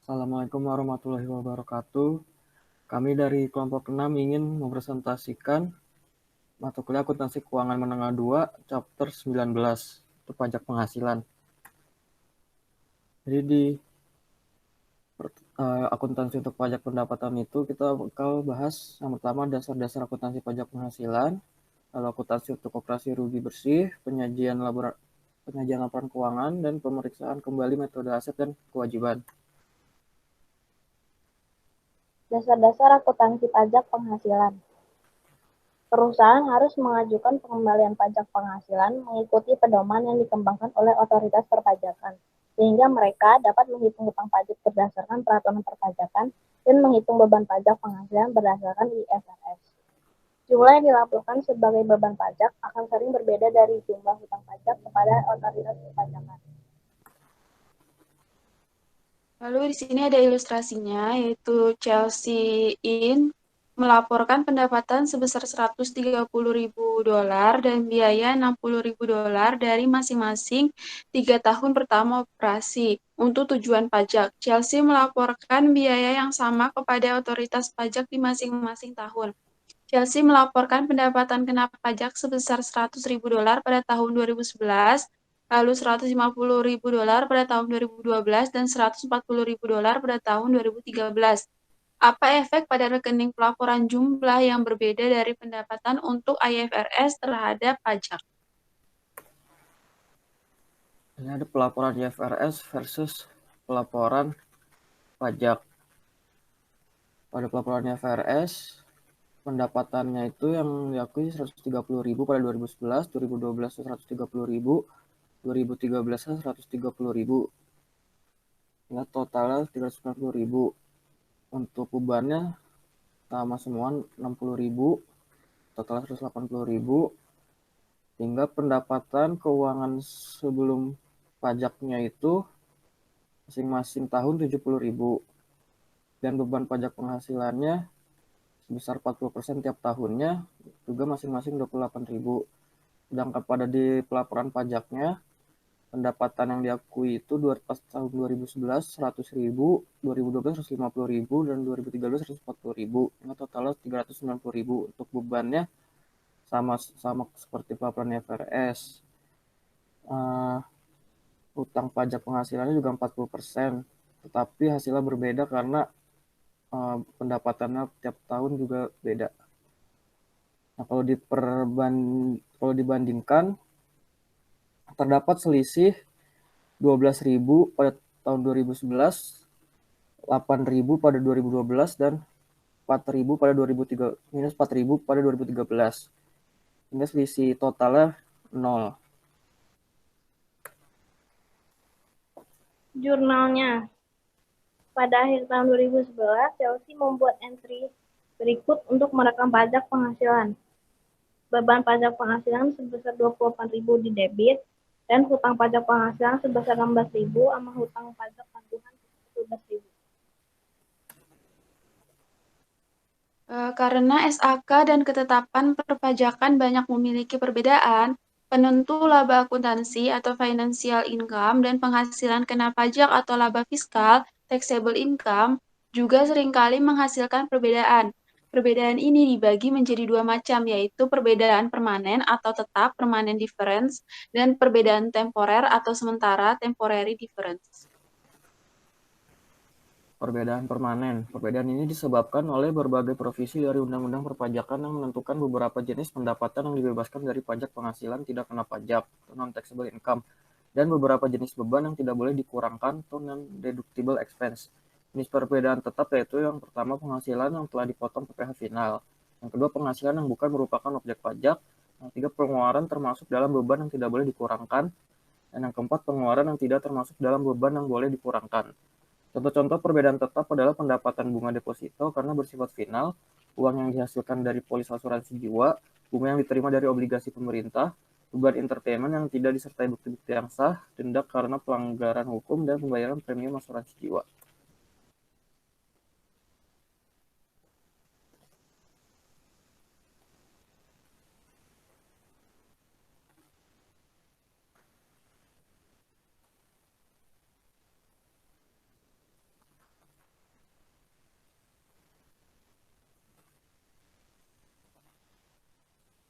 Assalamualaikum warahmatullahi wabarakatuh. Kami dari kelompok 6 ingin mempresentasikan mata kuliah akuntansi keuangan menengah 2, chapter 19, itu pajak penghasilan. Jadi di akuntansi untuk pajak pendapatan itu kita bakal bahas yang pertama dasar-dasar akuntansi pajak penghasilan, lalu akuntansi untuk operasi rugi bersih, penyajian laporan keuangan, dan pemeriksaan kembali metode aset dan kewajiban. Dasar-dasar akuntansi pajak penghasilan. Perusahaan harus mengajukan pengembalian pajak penghasilan mengikuti pedoman yang dikembangkan oleh otoritas perpajakan, sehingga mereka dapat menghitung hutang pajak berdasarkan peraturan perpajakan dan menghitung beban pajak penghasilan berdasarkan IFRS. Jumlah yang dilaporkan sebagai beban pajak akan sering berbeda dari jumlah hutang pajak kepada otoritas perpajakan. Lalu di sini ada ilustrasinya, yaitu Chelsea In melaporkan pendapatan sebesar $130.000 dan biaya $60.000 dari masing-masing 3 tahun pertama operasi. Untuk tujuan pajak, Chelsea melaporkan biaya yang sama kepada otoritas pajak di masing-masing tahun. Chelsea melaporkan pendapatan kena pajak sebesar $100.000 pada tahun 2011, lalu $150.000 pada tahun 2012, dan $140.000 pada tahun 2013. Apa efek pada rekening pelaporan jumlah yang berbeda dari pendapatan untuk IFRS terhadap pajak? Ini ada pelaporan IFRS versus pelaporan pajak. Pada pelaporan IFRS, pendapatannya itu yang diakui 130.000 pada 2011, 2012 130.000, 2013 130.000. Ya, totalnya 390.000. Untuk bebannya sama semua 60.000, total 180.000. Hingga pendapatan keuangan sebelum pajaknya itu masing-masing tahun 70.000. Dan beban pajak penghasilannya sebesar 40% tiap tahunnya juga masing-masing 28.000. Sedangkan pada di pelaporan pajaknya pendapatan yang diakui itu pas tahun 2011 100.000, 2012 150.000, dan 2013 140.000. Ini totalnya 390.000. Untuk bebannya sama seperti pelaporan IFRS. Utang pajak penghasilannya juga 40%, tetapi hasilnya berbeda karena pendapatannya tiap tahun juga beda. Nah, kalau dibandingkan, terdapat selisih 12.000 pada tahun 2011, 8.000 pada 2012, dan 4.000 pada 2003, minus 4.000 pada 2013. Hingga selisih totalnya 0. Jurnalnya. Pada akhir tahun 2011, Chelsea membuat entry berikut untuk merekam pajak penghasilan. Beban pajak penghasilan sebesar 24.000 di debit, dan hutang pajak penghasilan sebesar 16.000 sama hutang pajak tanggungan 17.000. Karena SAK dan ketetapan perpajakan banyak memiliki perbedaan, penentu laba akuntansi atau financial income dan penghasilan kena pajak atau laba fiskal, taxable income, juga seringkali menghasilkan perbedaan. Perbedaan ini dibagi menjadi dua macam, yaitu perbedaan permanen atau tetap permanent difference dan perbedaan temporer atau sementara temporary difference. Perbedaan permanen. Perbedaan ini disebabkan oleh berbagai provisi dari Undang-Undang Perpajakan yang menentukan beberapa jenis pendapatan yang dibebaskan dari pajak penghasilan tidak kena pajak, non-taxable income, dan beberapa jenis beban yang tidak boleh dikurangkan, atau non-deductible expense. Jenis perbedaan tetap yaitu yang pertama penghasilan yang telah dipotong PPh final, yang kedua penghasilan yang bukan merupakan objek pajak, yang ketiga pengeluaran termasuk dalam beban yang tidak boleh dikurangkan, dan yang keempat pengeluaran yang tidak termasuk dalam beban yang boleh dikurangkan. Contoh-contoh perbedaan tetap adalah pendapatan bunga deposito karena bersifat final, uang yang dihasilkan dari polis asuransi jiwa, bunga yang diterima dari obligasi pemerintah, beban entertainment yang tidak disertai bukti-bukti yang sah, denda karena pelanggaran hukum, dan pembayaran premium asuransi jiwa.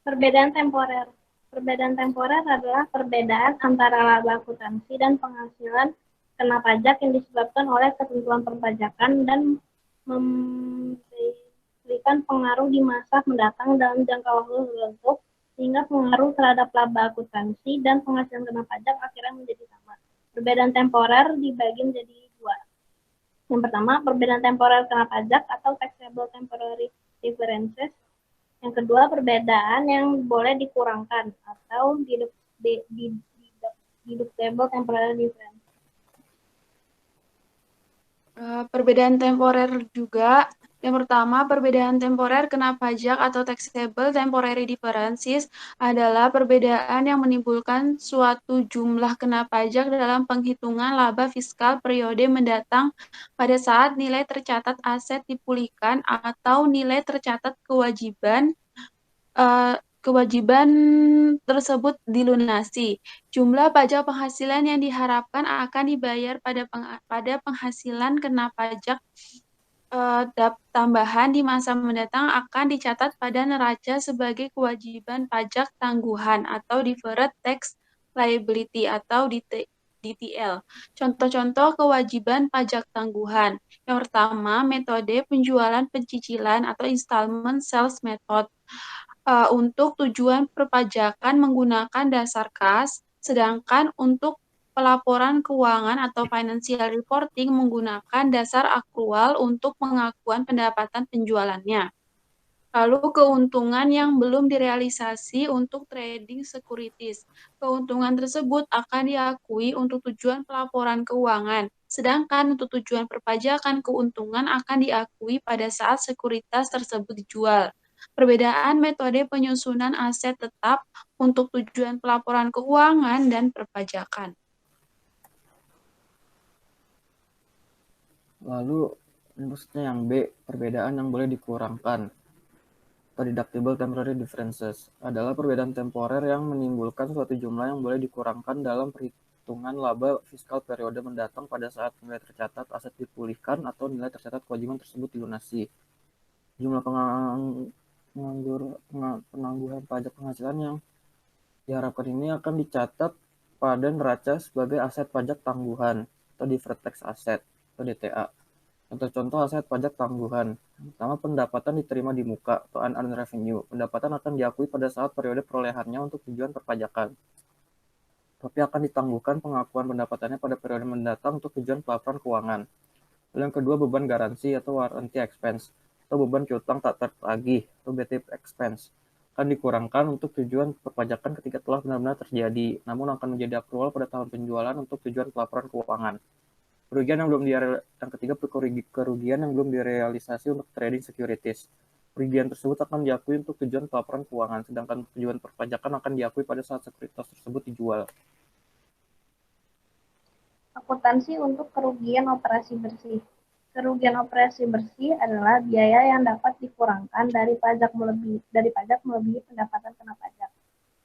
Perbedaan temporer. Perbedaan temporer adalah perbedaan antara laba akuntansi dan penghasilan kena pajak yang disebabkan oleh ketentuan perpajakan dan memberikan pengaruh di masa mendatang dalam jangka waktu tertentu, sehingga pengaruh terhadap laba akuntansi dan penghasilan kena pajak akhirnya menjadi sama. Perbedaan temporer dibagi menjadi dua. Yang pertama, perbedaan temporer kena pajak atau taxable temporary differences. Yang kedua, perbedaan yang boleh dikurangkan atau deductible temporary difference. Perbedaan temporer juga. Yang pertama, perbedaan temporer kena pajak atau taxable temporary differences adalah perbedaan yang menimbulkan suatu jumlah kena pajak dalam penghitungan laba fiskal periode mendatang pada saat nilai tercatat aset dipulihkan atau nilai tercatat kewajiban tersebut dilunasi. Jumlah pajak penghasilan yang diharapkan akan dibayar pada penghasilan kena pajak tambahan di masa mendatang akan dicatat pada neraca sebagai kewajiban pajak tangguhan atau deferred tax liability atau DTL. Contoh-contoh kewajiban pajak tangguhan. Yang pertama, metode penjualan pencicilan atau installment sales method. Untuk tujuan perpajakan menggunakan dasar kas, sedangkan untuk pelaporan keuangan atau financial reporting menggunakan dasar akrual untuk pengakuan pendapatan penjualannya. Lalu keuntungan yang belum direalisasi untuk trading securities. Keuntungan tersebut akan diakui untuk tujuan pelaporan keuangan, sedangkan untuk tujuan perpajakan keuntungan akan diakui pada saat sekuritas tersebut dijual. Perbedaan metode penyusunan aset tetap untuk tujuan pelaporan keuangan dan perpajakan. Lalu maksudnya yang B, perbedaan yang boleh dikurangkan atau deductible temporary differences adalah perbedaan temporer yang menimbulkan suatu jumlah yang boleh dikurangkan dalam perhitungan laba fiskal periode mendatang pada saat nilai tercatat aset dipulihkan atau nilai tercatat kewajiban tersebut dilunasi. Jumlah penangguhan pajak penghasilan yang diharapkan ini akan dicatat pada neraca sebagai aset pajak tangguhan atau deferred tax asset atau DTA. Contoh-contoh aset pajak tangguhan. Pertama, pendapatan diterima di muka atau unearned revenue. Pendapatan akan diakui pada saat periode perolehannya untuk tujuan perpajakan. Tapi akan ditangguhkan pengakuan pendapatannya pada periode mendatang untuk tujuan pelaporan keuangan. Lalu yang kedua, beban garansi atau warranty expense atau beban piutang tak tertagih atau BT expense akan dikurangkan untuk tujuan perpajakan ketika telah benar-benar terjadi, namun akan menjadi akrual pada tahun penjualan untuk tujuan pelaporan keuangan. Kerugian yang ketiga, kerugian yang belum direalisasi untuk trading securities. Kerugian tersebut akan diakui untuk tujuan pelaporan keuangan, sedangkan tujuan perpajakan akan diakui pada saat sekuritas tersebut dijual. Akuntansi untuk kerugian operasi bersih. Kerugian operasi bersih adalah biaya yang dapat dikurangkan dari pajak melebihi pendapatan kena pajak.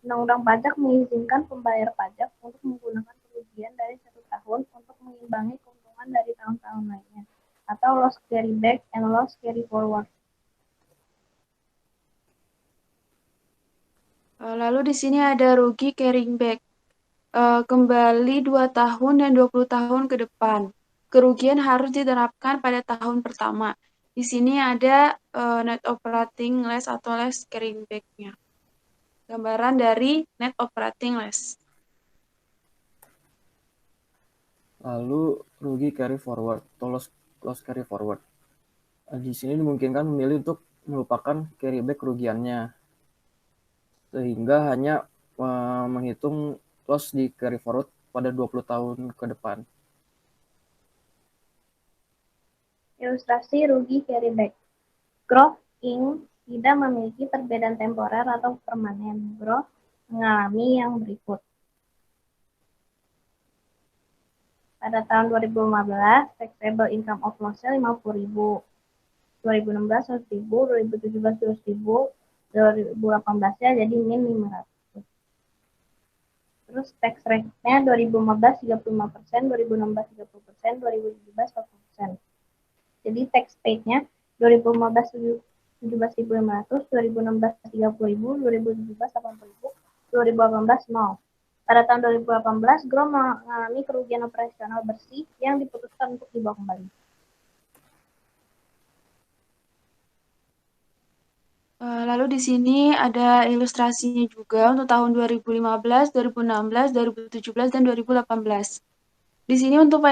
Undang-undang pajak mengizinkan pembayar pajak untuk menggunakan kerugian dari 1 tahun untuk mengimbangi keuntungan dari tahun-tahun lainnya, atau loss carry back and loss carry forward. Lalu di sini ada rugi carrying back. Kembali 2 tahun dan 20 tahun ke depan. Kerugian harus diterapkan pada tahun pertama. Di sini ada net operating loss atau loss carrying back-nya. Gambaran dari net operating loss. Lalu rugi carry forward atau loss carry forward. Di sini dimungkinkan memilih untuk melupakan carry back kerugiannya, sehingga hanya menghitung loss di carry forward pada 20 tahun ke depan. Ilustrasi rugi carry back. Growth Inc. tidak memiliki perbedaan temporer atau permanen. Growth mengalami yang berikut. Pada tahun 2015, taxable income of loss-nya 50.000. 2016 100.000, 2017 200.000, 2018-nya jadi min 500. Terus tax rate-nya 2015 35%, 2016 30%, 2017 40%. Jadi tax paid-nya 2015 17.500, 2016 30.000, 2017 80.000, 2018 0. Pada tahun 2018, GRO mengalami kerugian operasional bersih yang diputuskan untuk dibawa kembali. Lalu di sini ada ilustrasinya juga untuk tahun 2015, 2016, 2017, dan 2018. Di sini untuk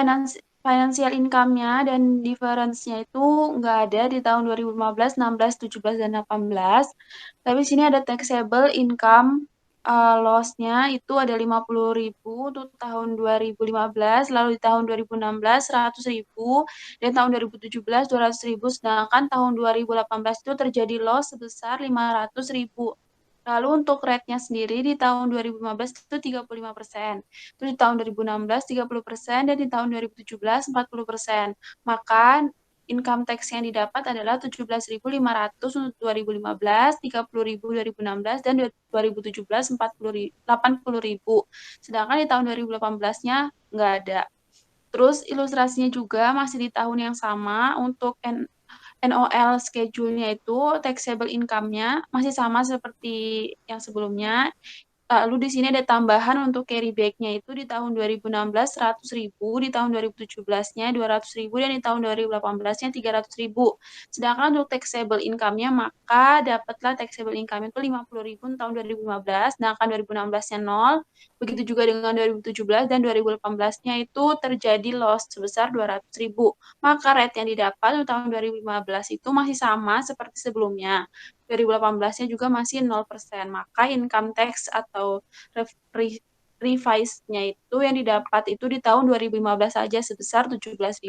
financial income-nya dan difference-nya itu nggak ada di tahun 2015, 16, 17, dan 18. Tapi di sini ada taxable income loss-nya itu ada 50.000 untuk tahun 2015, lalu di tahun 2016 100.000, dan tahun 2017 200.000, sedangkan tahun 2018 itu terjadi loss sebesar 500.000. Lalu untuk rate-nya sendiri di tahun 2015 itu 35%, terus di tahun 2016 30%, dan di tahun 2017 40%. Maka income tax yang didapat adalah 17.500 untuk 2015, 30.000 2016, dan 2017 80.000. Sedangkan di tahun 2018-nya nggak ada. Terus ilustrasinya juga masih di tahun yang sama untuk NOL schedule-nya itu taxable income-nya masih sama seperti yang sebelumnya. Lalu di sini ada tambahan untuk carry back-nya itu di tahun 2016 100.000, di tahun 2017-nya 200.000, dan di tahun 2018-nya 300.000. Sedangkan untuk taxable income-nya maka dapatlah taxable income itu 50.000 tahun 2015, sedangkan 2016-nya 0. Begitu juga dengan 2017 dan 2018-nya itu terjadi loss sebesar 200.000. Maka rate yang didapat untuk tahun 2015 itu masih sama seperti sebelumnya. 2018-nya juga masih 0%. Maka income tax atau revise-nya itu yang didapat itu di tahun 2015 saja sebesar 17.500.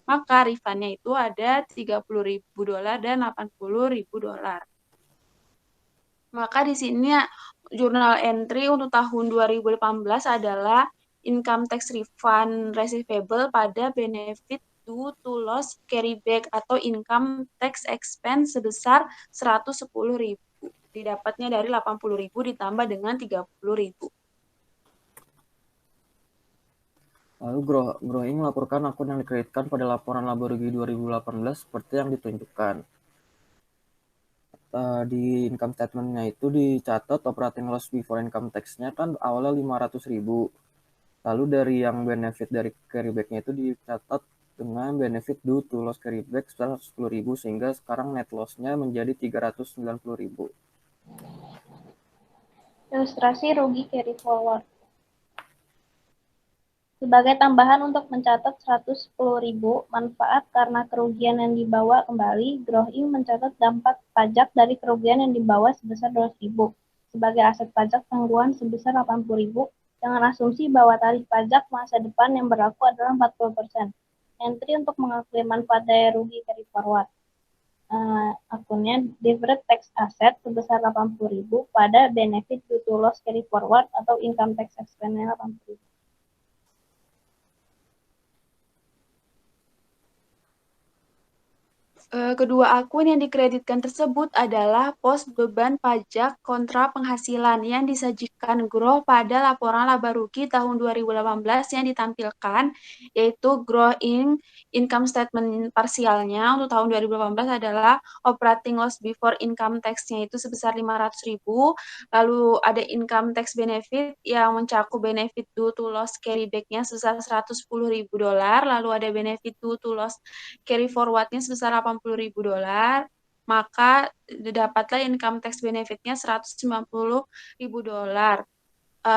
Maka refund-nya itu ada $30.000 dan $80.000. Maka di sini jurnal entry untuk tahun 2018 adalah income tax refund receivable pada benefit due to loss carryback atau income tax expense sebesar 110.000. Didapatnya dari 80.000 ditambah dengan 30.000. Lalu Growing melaporkan akun yang dikreditkan pada laporan laba rugi 2018 seperti yang ditunjukkan. Di income statement-nya itu dicatat operating loss before income tax-nya kan awalnya 500.000. Lalu dari yang benefit dari carryback-nya itu dicatat dengan benefit due to loss carryback 110.000 sehingga sekarang net loss-nya menjadi 390.000. Ilustrasi rugi carry forward. Sebagai tambahan untuk mencatat 110.000 manfaat karena kerugian yang dibawa kembali, GROHI mencatat dampak pajak dari kerugian yang dibawa sebesar 200.000 sebagai aset pajak tangguhan sebesar 80.000 dengan asumsi bahwa tarif pajak masa depan yang berlaku adalah 40%. Entry untuk mengakui manfaat daya rugi carry forward. Akunnya deferred tax asset sebesar 80.000 pada benefit due to loss carry forward atau income tax expense 80.000. Kedua akun yang dikreditkan tersebut adalah pos beban pajak kontra penghasilan yang disajikan GRO pada laporan laba rugi tahun 2018 yang ditampilkan, yaitu GRO income statement parsialnya untuk tahun 2018 adalah operating loss before income tax-nya itu sebesar 500.000, lalu ada income tax benefit yang mencakup benefit due to loss carryback-nya sebesar $110.000, lalu ada benefit due to loss carry forward-nya sebesar $80.000, maka dapatlah income tax benefit-nya $190.000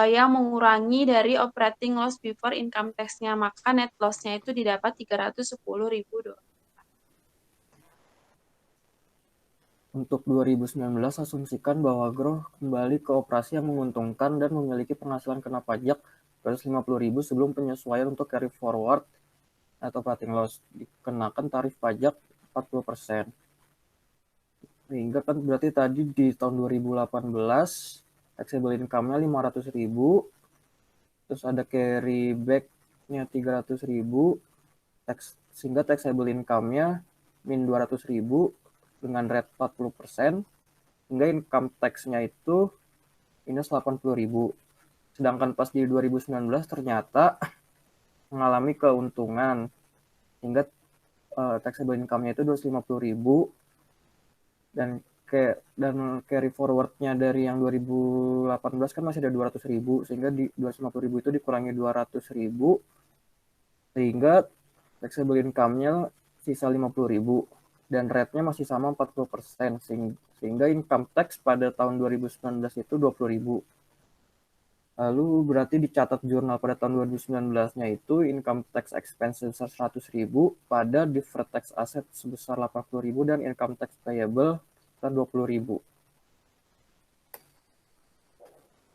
yang mengurangi dari operating loss before income tax-nya, maka net loss-nya itu didapat $310.000. Untuk 2019, asumsikan bahwa GRO kembali ke operasi yang menguntungkan dan memiliki penghasilan kena pajak 250.000 sebelum penyesuaian untuk carry forward atau operating loss, dikenakan tarif pajak 40%. Sehingga kan berarti tadi di tahun 2018 taxable income-nya 500.000, terus ada carry back-nya 300.000, sehingga taxable income-nya min 200.000 dengan rate 40%, hingga income tax-nya itu minus 80.000. Sedangkan pas di 2019 ternyata mengalami keuntungan, hingga taxable income-nya itu 250.000 Dan carry forward-nya dari yang 2018 kan masih ada 200.000, sehingga di 250.000 itu dikurangi 200.000, sehingga taxable income-nya sisa 50.000 dan rate-nya masih sama 40%, sehingga income tax pada tahun 2019 itu 20.000. Lalu berarti dicatat jurnal pada tahun 2019-nya itu income tax expense sebesar 100.000, pada deferred tax asset sebesar 80.000, dan income tax payable sebesar 20.000.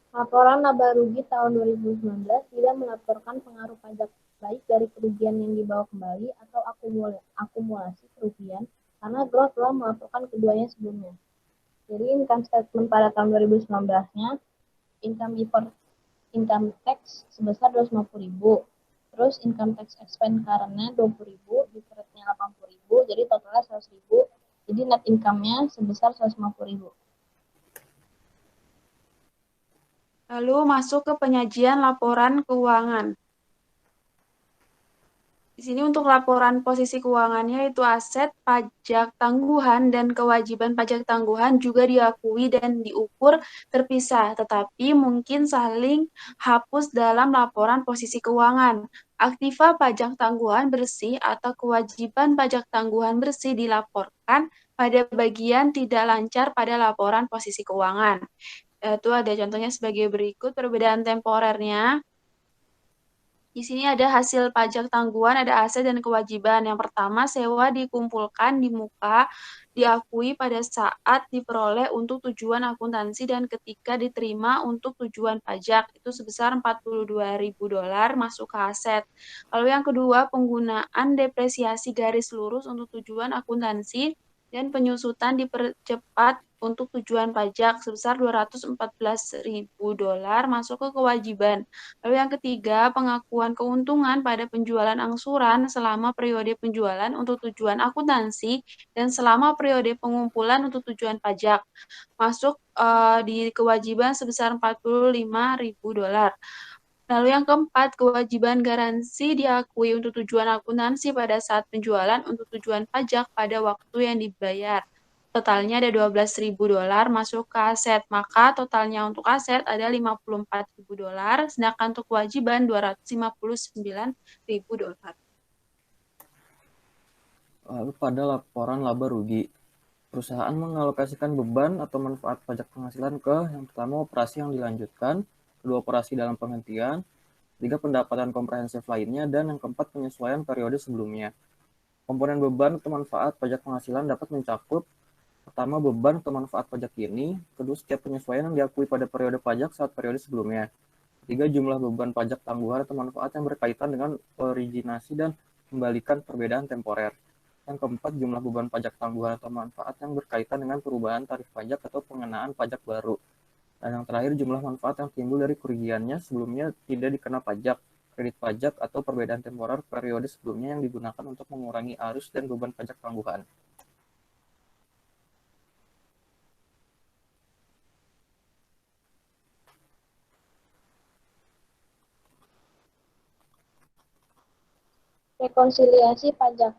Laporan laba rugi tahun 2019 tidak melaporkan pengaruh pajak baik dari kerugian yang dibawa kembali atau akumulasi kerugian karena Growth telah melaporkan keduanya sebelumnya. Jadi income statement pada tahun 2019-nya income before income tax sebesar 250.000, terus income tax expense current-nya 20.000, deferred-nya 80.000, jadi totalnya 100.000. Jadi net income-nya sebesar 150.000. Lalu masuk ke penyajian laporan keuangan. Di sini untuk laporan posisi keuangannya itu aset, pajak tangguhan, dan kewajiban pajak tangguhan juga diakui dan diukur terpisah, tetapi mungkin saling hapus dalam laporan posisi keuangan. Aktiva pajak tangguhan bersih atau kewajiban pajak tangguhan bersih dilaporkan pada bagian tidak lancar pada laporan posisi keuangan. Itu ada contohnya sebagai berikut perbedaan temporernya. Di sini ada hasil pajak tangguhan, ada aset dan kewajiban. Yang pertama, sewa dikumpulkan di muka, diakui pada saat diperoleh untuk tujuan akuntansi dan ketika diterima untuk tujuan pajak. Itu sebesar $42.000 masuk ke aset. Lalu yang kedua, penggunaan depresiasi garis lurus untuk tujuan akuntansi dan penyusutan dipercepat untuk tujuan pajak sebesar $214.000 masuk ke kewajiban. Lalu yang ketiga, pengakuan keuntungan pada penjualan angsuran selama periode penjualan untuk tujuan akuntansi dan selama periode pengumpulan untuk tujuan pajak. Masuk di kewajiban sebesar $45.000. Lalu yang keempat, kewajiban garansi diakui untuk tujuan akuntansi pada saat penjualan untuk tujuan pajak pada waktu yang dibayar. Totalnya ada $12.000 masuk ke aset, maka totalnya untuk aset ada $54.000, sedangkan untuk kewajiban $259.000. Lalu pada laporan laba rugi, perusahaan mengalokasikan beban atau manfaat pajak penghasilan ke yang pertama operasi yang dilanjutkan, kedua operasi dalam penghentian, tiga pendapatan komprehensif lainnya, dan yang keempat penyesuaian periode sebelumnya. Komponen beban atau manfaat pajak penghasilan dapat mencakup pertama beban atau manfaat pajak ini, kedua setiap penyesuaian yang diakui pada periode pajak saat periode sebelumnya, ketiga jumlah beban pajak tangguhan atau manfaat yang berkaitan dengan originasi dan kembalikan perbedaan temporer. Yang keempat, jumlah beban pajak tangguhan atau manfaat yang berkaitan dengan perubahan tarif pajak atau pengenaan pajak baru. Dan yang terakhir, jumlah manfaat yang timbul dari kerugiannya sebelumnya tidak dikena pajak, kredit pajak, atau perbedaan temporer periode sebelumnya yang digunakan untuk mengurangi arus dan beban pajak tangguhan. Rekonsiliasi pajak.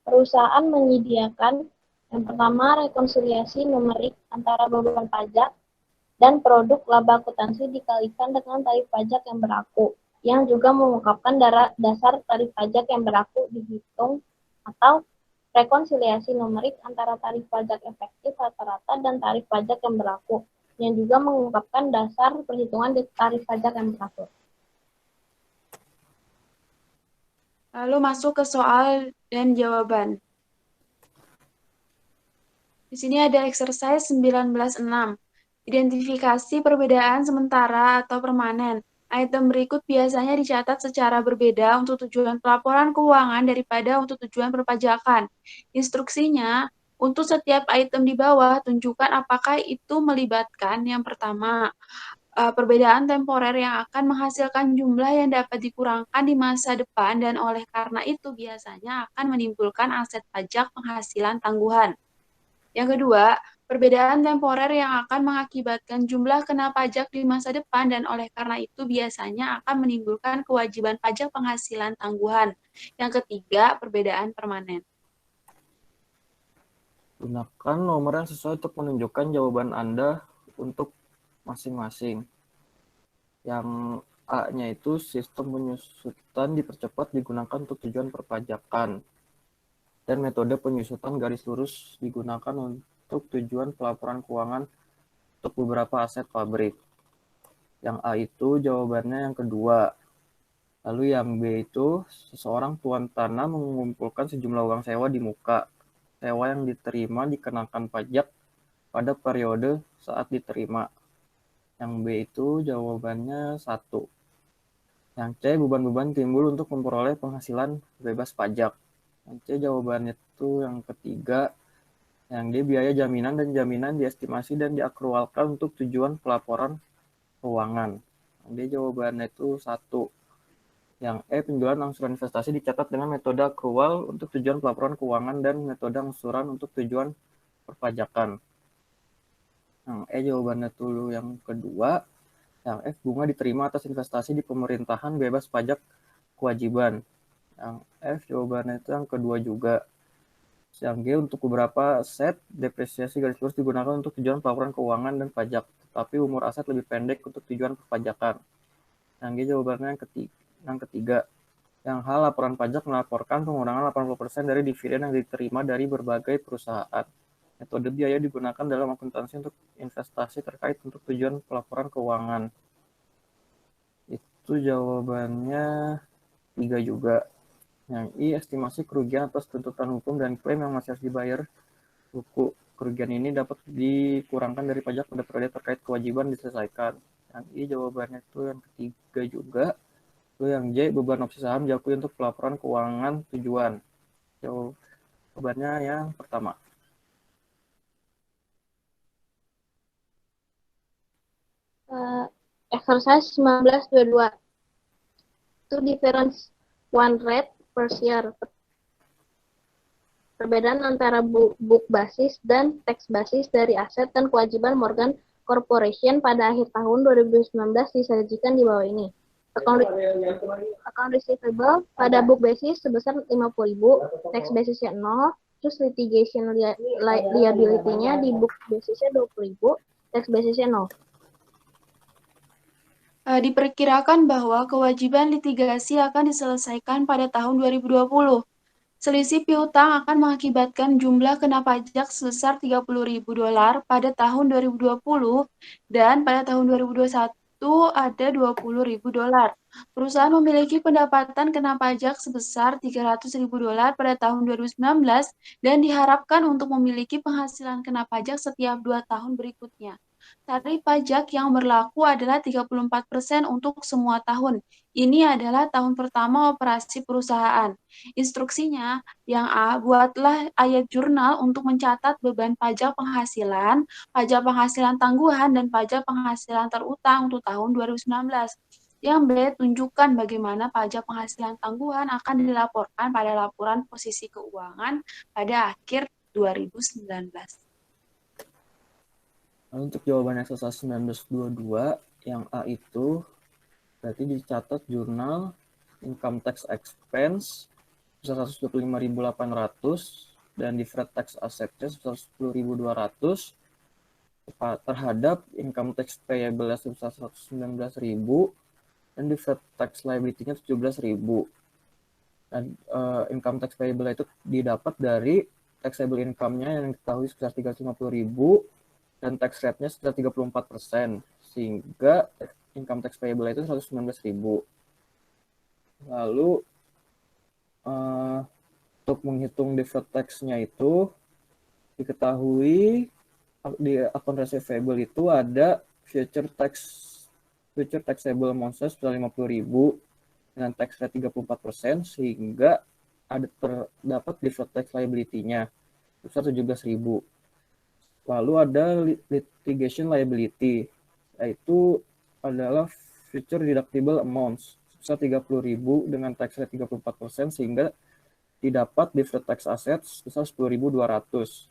Perusahaan menyediakan yang pertama rekonsiliasi numerik antara beban pajak dan produk laba akuntansi dikalikan dengan tarif pajak yang berlaku, yang juga mengungkapkan dasar tarif pajak yang berlaku dihitung, atau rekonsiliasi numerik antara tarif pajak efektif rata-rata dan tarif pajak yang berlaku, yang juga mengungkapkan dasar perhitungan tarif pajak yang berlaku. Lalu masuk ke soal dan jawaban. Di sini ada exercise 19.6. Identifikasi perbedaan sementara atau permanen. Item berikut biasanya dicatat secara berbeda untuk tujuan pelaporan keuangan daripada untuk tujuan perpajakan. Instruksinya, untuk setiap item di bawah, tunjukkan apakah itu melibatkan yang pertama, perbedaan temporer yang akan menghasilkan jumlah yang dapat dikurangkan di masa depan dan oleh karena itu biasanya akan menimbulkan aset pajak penghasilan tangguhan. Yang kedua, perbedaan temporer yang akan mengakibatkan jumlah kena pajak di masa depan dan oleh karena itu biasanya akan menimbulkan kewajiban pajak penghasilan tangguhan. Yang ketiga, perbedaan permanen. Gunakan nomor yang sesuai untuk menunjukkan jawaban Anda untuk masing-masing. Yang A-nya itu sistem penyusutan dipercepat digunakan untuk tujuan perpajakan. Dan metode penyusutan garis lurus digunakan untuk tujuan pelaporan keuangan untuk beberapa aset pabrik. Yang A itu jawabannya yang kedua. Lalu yang B itu seseorang tuan tanah mengumpulkan sejumlah uang sewa di muka. Sewa yang diterima dikenakan pajak pada periode saat diterima. Yang B itu jawabannya 1. Yang C beban-beban timbul untuk memperoleh penghasilan bebas pajak. Yang C jawabannya itu yang ketiga. Yang D biaya jaminan dan jaminan diestimasi dan diakrualkan untuk tujuan pelaporan keuangan. Yang D jawabannya itu 1. Yang E penjualan angsuran investasi dicatat dengan metode akrual untuk tujuan pelaporan keuangan dan metode angsuran untuk tujuan perpajakan. Yang E jawabannya dulu yang kedua. Yang F bunga diterima atas investasi di pemerintahan bebas pajak kewajiban. Yang F jawabannya itu yang kedua juga. Yang G untuk beberapa aset depresiasi garis lurus digunakan untuk tujuan pelaporan keuangan dan pajak, tetapi umur aset lebih pendek untuk tujuan perpajakan. Yang G jawabannya yang ketiga. Yang H laporan pajak melaporkan pengurangan 80% dari dividen yang diterima dari berbagai perusahaan. Metode biaya digunakan dalam akuntansi untuk investasi terkait untuk tujuan pelaporan keuangan. Itu jawabannya 3 juga. Yang I, estimasi kerugian atas tuntutan hukum dan klaim yang masih harus dibayar buku. Kerugian ini dapat dikurangkan dari pajak pada periode terkait kewajiban diselesaikan. Yang I jawabannya itu yang ketiga juga. Itu yang J, beban opsi saham diakui untuk pelaporan keuangan tujuan. Jawabannya yang pertama. Exercise 1922. Two difference one rate per share. Perbedaan antara book basis dan tax basis dari aset dan kewajiban Morgan Corporation pada akhir tahun 2019 disajikan di bawah ini. Account receivable pada book basis sebesar 50.000, tax basisnya 0, terus litigation liability-nya di book basisnya 20.000, tax basisnya 0. Diperkirakan bahwa kewajiban litigasi akan diselesaikan pada tahun 2020. Selisih piutang akan mengakibatkan jumlah kena pajak sebesar $30.000 pada tahun 2020 dan pada tahun 2021 ada $20.000. Perusahaan memiliki pendapatan kena pajak sebesar $300.000 pada tahun 2019 dan diharapkan untuk memiliki penghasilan kena pajak setiap 2 tahun berikutnya. Tarif pajak yang berlaku adalah 34% untuk semua tahun. Ini adalah tahun pertama operasi perusahaan. Instruksinya, yang A, buatlah ayat jurnal untuk mencatat beban pajak penghasilan tangguhan, dan pajak penghasilan terutang untuk tahun 2019. Yang B, tunjukkan bagaimana pajak penghasilan tangguhan akan dilaporkan pada laporan posisi keuangan pada akhir 2019. Untuk jawaban exercise 1922, yang A itu berarti dicatat jurnal income tax expense sebesar 125.800 dan deferred tax assetnya sebesar 10.200 terhadap income tax payable sebesar 119.000 dan deferred tax liability-nya 17.000. Dan income tax payable itu didapat dari taxable income-nya yang diketahui sebesar 350.000 dan tax rate-nya sekitar 34%, sehingga income tax payable itu 119.000. Lalu untuk menghitung deferred tax-nya itu diketahui di account receivable itu ada future taxable amount sebesar 50.000 dengan tax rate 34%, sehingga ada terdapat deferred tax liability-nya sebesar 17.000. Lalu ada litigation liability, yaitu adalah future deductible amounts sebesar 30.000 dengan tax rate 34%, sehingga didapat deferred tax assets sebesar 10.200.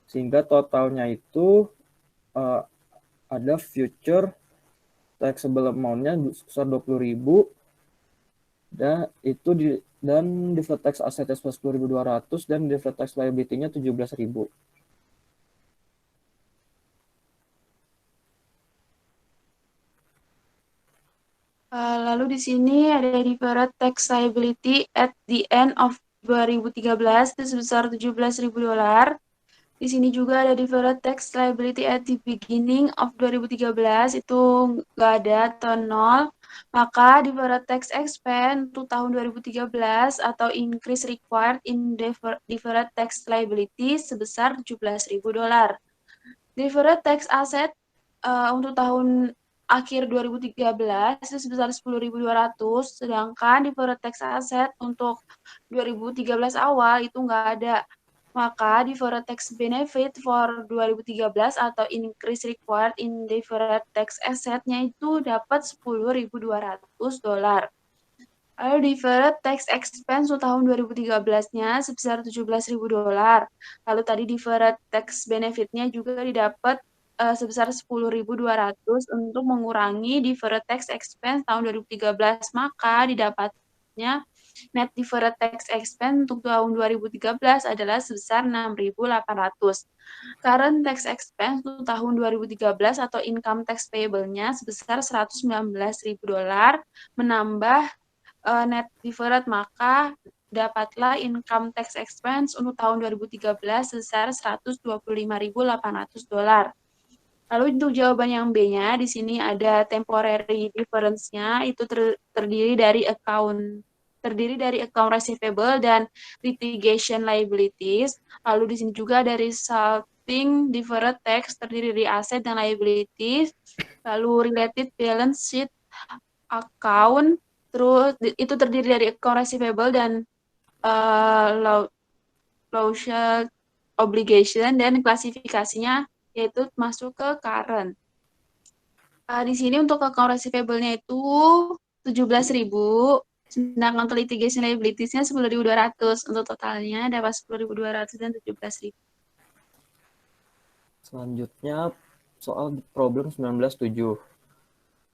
Sehingga totalnya itu ada future taxable amount-nya sebesar 20.000 dan deferred tax assetnya sebesar 10.200 dan deferred tax liability-nya 17.000. Lalu di sini ada deferred tax liability at the end of 2013 itu sebesar $17.000. Di sini juga ada deferred tax liability at the beginning of 2013 itu nggak ada atau nol. Maka deferred tax expense untuk tahun 2013 atau increase required in deferred tax liability sebesar $17.000. Deferred tax asset untuk tahun akhir 2013 itu sebesar 10.200, sedangkan deferred tax asset untuk 2013 awal itu nggak ada. Maka deferred tax benefit for 2013 atau increase required in deferred tax asset-nya itu dapat $10.200. Lalu deferred tax expense untuk tahun 2013-nya sebesar $17.000. Lalu tadi deferred tax benefit-nya juga didapat sebesar 10.200 untuk mengurangi deferred tax expense tahun 2013. Maka didapatnya net deferred tax expense untuk tahun 2013 adalah sebesar 6.800. Current tax expense untuk tahun 2013 atau income tax payable-nya sebesar $119.000 menambah net deferred, maka dapatlah income tax expense untuk tahun 2013 sebesar $125.800. Lalu untuk jawaban yang B-nya, di sini ada temporary difference-nya, itu terdiri dari account receivable dan litigation liabilities. Lalu di sini juga ada resulting deferred tax terdiri dari aset dan liabilities. Lalu related balance sheet account, terus itu terdiri dari account receivable dan social obligation, dan klasifikasinya yaitu masuk ke current. Di sini untuk account receivable-nya itu 17.000, sedangkan untuk litigation liabilities-nya 10.200. Untuk totalnya dapat 10.200 dan 17.000. Selanjutnya soal problem 19.7.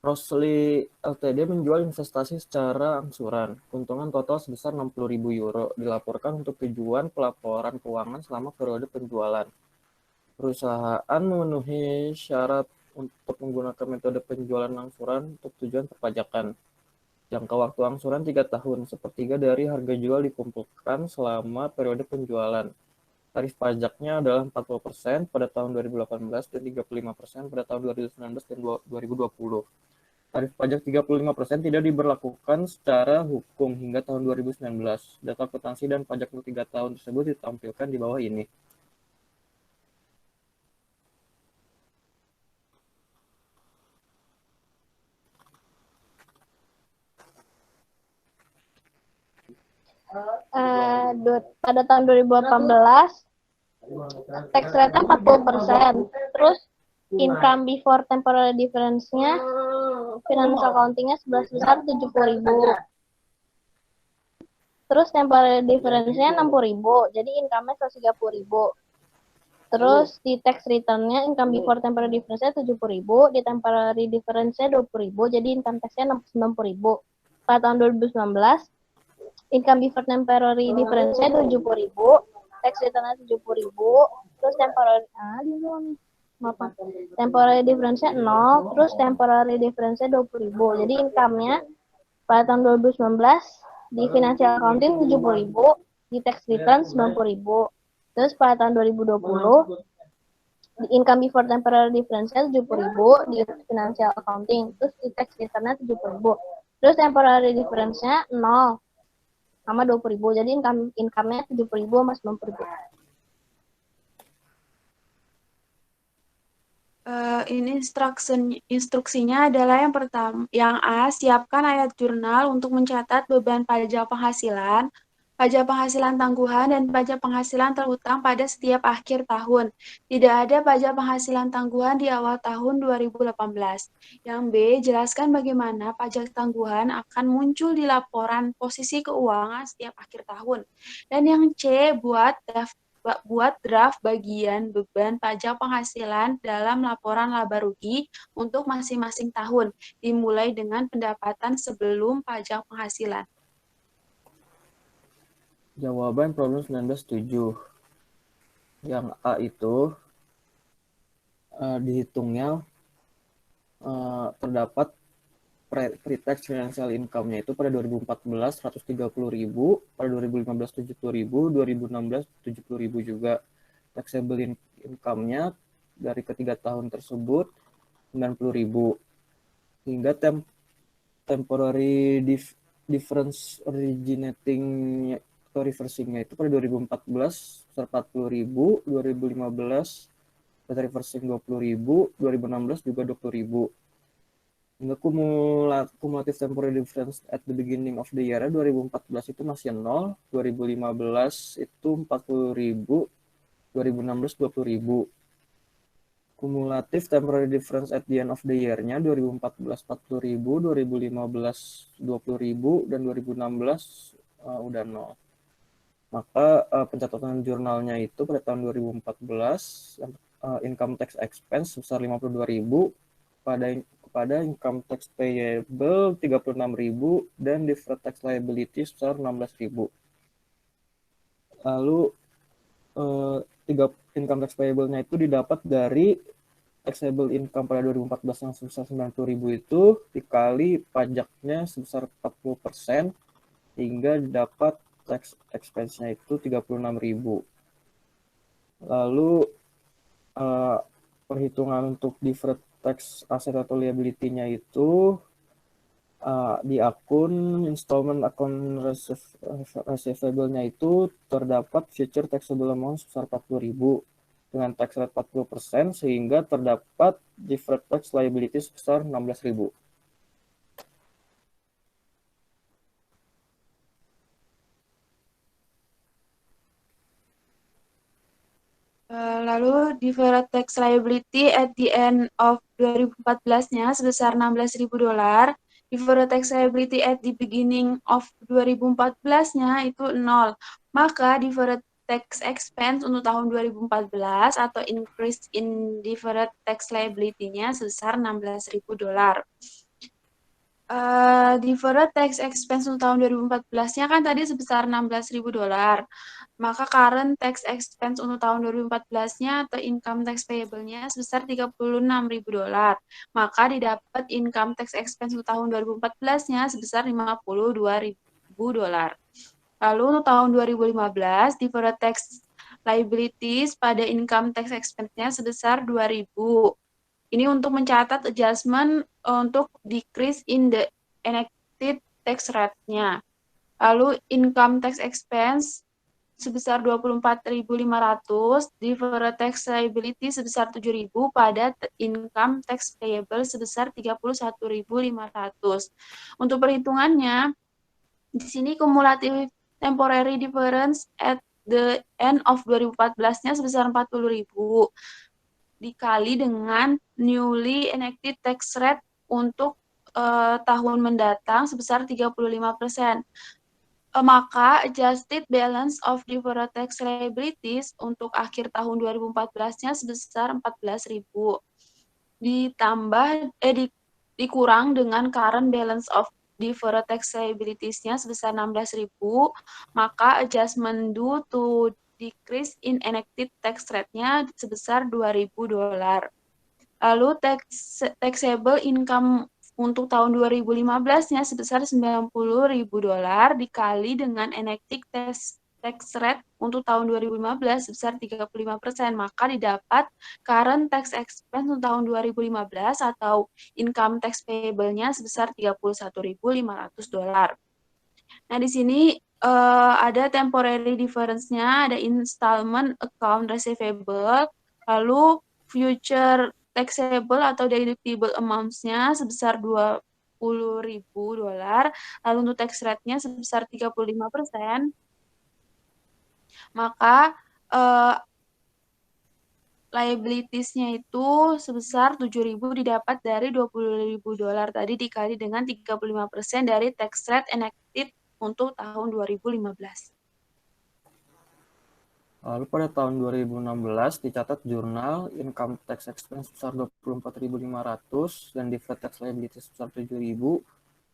Rosli Ltd menjual investasi secara angsuran. Keuntungan total sebesar €60.000 dilaporkan untuk tujuan pelaporan keuangan selama periode penjualan. Perusahaan memenuhi syarat untuk menggunakan metode penjualan angsuran untuk tujuan perpajakan. Jangka waktu angsuran 3 tahun, sepertiga dari harga jual dikumpulkan selama periode penjualan. Tarif pajaknya adalah 40% pada tahun 2018 dan 35% pada tahun 2019 dan 2020. Tarif pajak 35% tidak diberlakukan secara hukum hingga tahun 2019. Data akuntansi dan pajak untuk 3 tahun tersebut ditampilkan di bawah ini. Pada tahun 2018, tax rate-nya 40%. Terus income before temporary difference-nya, finance accounting-nya sebesar 70.000. Terus temporary difference-nya 60.000, jadi income-nya 130.000. Terus di tax return-nya income before temporary difference-nya 70.000, di temporary difference-nya 20.000, jadi income tax-nya 90.000. Pada tahun 2019, income before temporary difference-nya 70.000, tax return-nya 70.000, terus temporary difference-nya 0, terus temporary difference-nya 20.000. Jadi income-nya pada tahun 2019 di financial accounting 70.000, di tax return 90.000. Terus pada tahun 2020 di income before temporary difference-nya 70.000 di financial accounting, terus di tax return-nya 70.000. Terus temporary difference-nya 0 sama 20.000. Jadi income-nya 70.000 sama 90.000. Ini instruksinya adalah yang pertama, yang A, siapkan ayat jurnal untuk mencatat beban pajak penghasilan tangguhan, dan pajak penghasilan terhutang pada setiap akhir tahun. Tidak ada pajak penghasilan tangguhan di awal tahun 2018. Yang B, jelaskan bagaimana pajak tangguhan akan muncul di laporan posisi keuangan setiap akhir tahun. Dan yang C, buat draft bagian beban pajak penghasilan dalam laporan laba rugi untuk masing-masing tahun, dimulai dengan pendapatan sebelum pajak penghasilan. Jawaban problem 19.7. Yang A itu dihitungnya terdapat pre-tax financial income-nya itu pada 2014 130.000, pada 2015 70.000, 2016 70.000 juga. Taxable income-nya dari ketiga tahun tersebut 90.000. Hingga temporary difference originating atau reversing-nya itu pada 2014 40.000, 2015 data reversing 20.000, 2016 juga 20.000. Hingga kumulatif temporary difference at the beginning of the year 2014 itu masih 0, 2015 itu 40.000, 2016 20.000. Kumulatif temporary difference at the end of the year-nya 2014 40.000, 2015 20.000, dan 2016 udah 0. Maka pencatatan jurnalnya itu pada tahun 2014 income tax expense sebesar 52.000, kepada income tax payable 36.000, dan deferred tax liability sebesar 16.000. Lalu income tax payable-nya itu didapat dari taxable income pada 2014 yang sebesar 90.000 itu dikali pajaknya sebesar 40%, hingga dapat tax expense-nya itu 36.000. Lalu perhitungan untuk deferred tax asset atau liability-nya itu di akun installment account receivable-nya itu terdapat future taxable amount sebesar 40.000 dengan tax rate 40%, sehingga terdapat deferred tax liability sebesar 16.000. Lalu deferred tax liability at the end of 2014-nya sebesar $16.000. Deferred tax liability at the beginning of 2014-nya itu 0. Maka deferred tax expense untuk tahun 2014 atau increase in deferred tax liability-nya sebesar $16.000. Deferred tax expense untuk tahun 2014-nya kan tadi sebesar $16.000. Maka current tax expense untuk tahun 2014-nya atau income tax payable-nya sebesar $36.000. Maka didapat income tax expense untuk tahun 2014-nya sebesar $52.000. Lalu untuk tahun 2015, deferred tax liabilities pada income tax expense-nya sebesar 2.000. Ini untuk mencatat adjustment untuk decrease in the enacted tax rate-nya. Lalu income tax expense sebesar 24.500, deferred tax liability sebesar 7.000 pada income tax payable sebesar 31.500. Untuk perhitungannya, di sini kumulatif temporary difference at the end of 2014-nya sebesar 40.000 dikali dengan newly enacted tax rate untuk tahun mendatang sebesar 35%. Maka adjusted balance of deferred tax liabilities untuk akhir tahun 2014-nya sebesar 14.000. Dikurang dengan current balance of deferred tax liabilities-nya sebesar 16.000, maka adjustment due to decrease in enacted tax rate-nya sebesar $2.000. Lalu taxable income untuk tahun 2015-nya sebesar $90.000 dikali dengan enacted tax rate untuk tahun 2015 sebesar 35%, maka didapat current tax expense untuk tahun 2015 atau income tax payable-nya sebesar $31.500. Nah, di sini ada temporary difference-nya, ada installment account receivable, lalu future taxable atau deductible amounts-nya sebesar $20.000, lalu untuk tax rate-nya sebesar 35%, maka liabilities-nya itu sebesar 7.000 didapat dari $20.000 tadi dikali dengan 35% dari tax rate enacted untuk tahun 2015. Lalu pada tahun 2016 dicatat jurnal income tax expense sebesar 24.500 dan deferred tax liability sebesar 7.000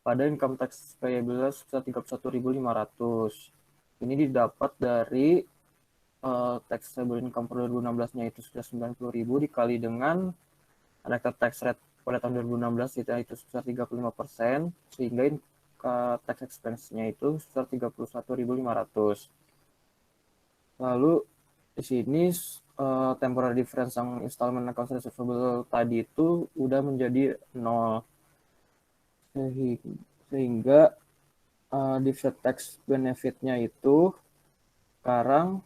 pada income tax payable sebesar 31.500. Ini didapat dari taxable income per 2016-nya itu sudah 90.000 dikali dengan enacted tax rate pada tahun 2016 itu sebesar 35%, sehingga tax expense-nya itu sebesar 31.500. Lalu di sini temporary difference yang installment account receivable tadi itu udah menjadi 0, sehingga deferred tax benefit-nya itu sekarang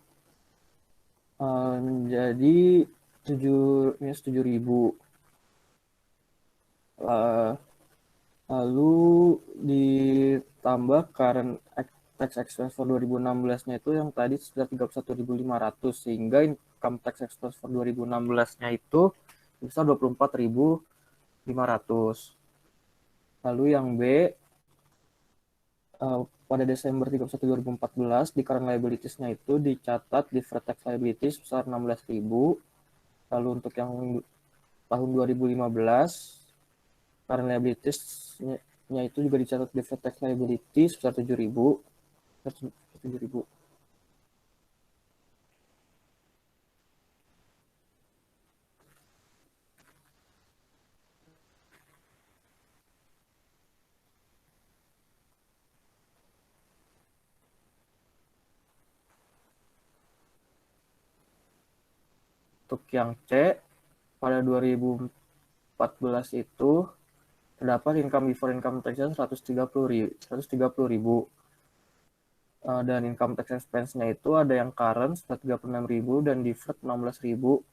menjadi minus 7.000. Lalu ditambah current tax expense for 2016-nya itu yang tadi sudah 31.500, sehingga income tax expense for 2016-nya itu bisa 24.500. Lalu yang B, pada Desember 31 2014 di current liabilities-nya itu dicatat deferred tax liabilities sebesar 16.000. Lalu untuk yang tahun 2015 current liabilities-nya itu juga dicatat deferred tax liabilities sebesar 7.000. Untuk yang C, pada 2014 itu terdapat income before income tax-nya 130.000. Dan income tax expense-nya itu ada yang current 36.000 dan deferred 16.000,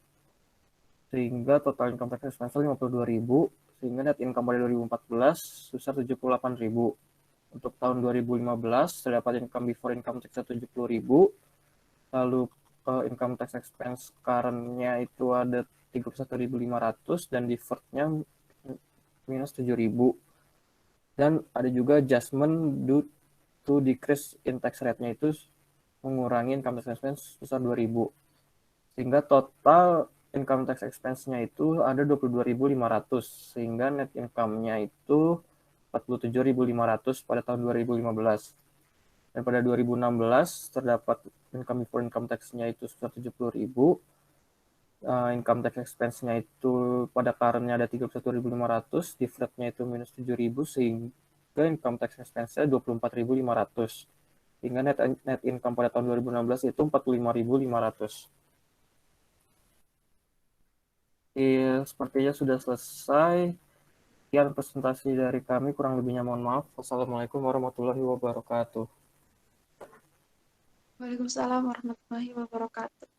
sehingga total income tax expense 52.000, sehingga net income pada 2014 sebesar 78.000. Untuk tahun 2015 terdapat income before income tax 70.000, lalu income tax expense current-nya itu ada 31.500 dan deferred-nya minus 7.000. Dan ada juga adjustment due to decrease in tax rate-nya itu mengurangi income tax expense sebesar 2.000. Sehingga total income tax expense-nya itu ada 22.500, sehingga net income-nya itu 47.500 pada tahun 2015. Dan pada 2016 terdapat income before income tax-nya itu sebesar 70.000. Income tax expense-nya itu pada current-nya ada 31.500, deferred-nya itu minus 7.000, sehingga income tax expense-nya 24.500. Sehingga net income pada tahun 2016 itu 45.500. Sepertinya sudah selesai. Sekian presentasi dari kami, kurang lebihnya mohon maaf. Wassalamualaikum warahmatullahi wabarakatuh. Waalaikumsalam warahmatullahi wabarakatuh.